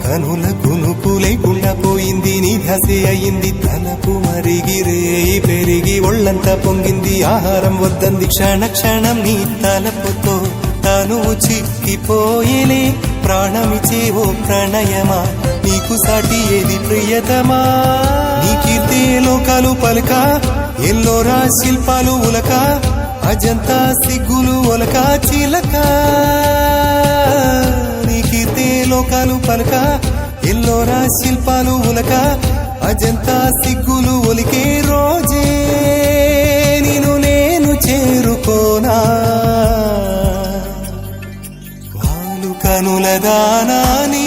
కనుల కునుకు లేకుండా పోయింది నీ ధ్యాసే అయింది తలపు మరిగిరేయి పెరిగి ఒళ్ళంతా పొంగింది ఆహారం వద్దంది క్షణ క్షణం నీ తలపుతో తనువు చిక్కిపోయేలే ప్రాణమిచే ఓ ప్రణయమా నీకు సాటి ఏది ప్రియతమా నీ కీర్తే లోకాలు పలక ఎల్లోరా శిల్పాలు ఉలక అజంతా సిగ్గులు ఒలక చిలక నీ కీర్తే లోకాలు పలక ఎల్లోరా శిల్పాలు ఉలక అజంతా సిగ్గులు ఒలికే రోజే నిన్ను నేను చేరుకోనా వాలు కనుల దానా నీ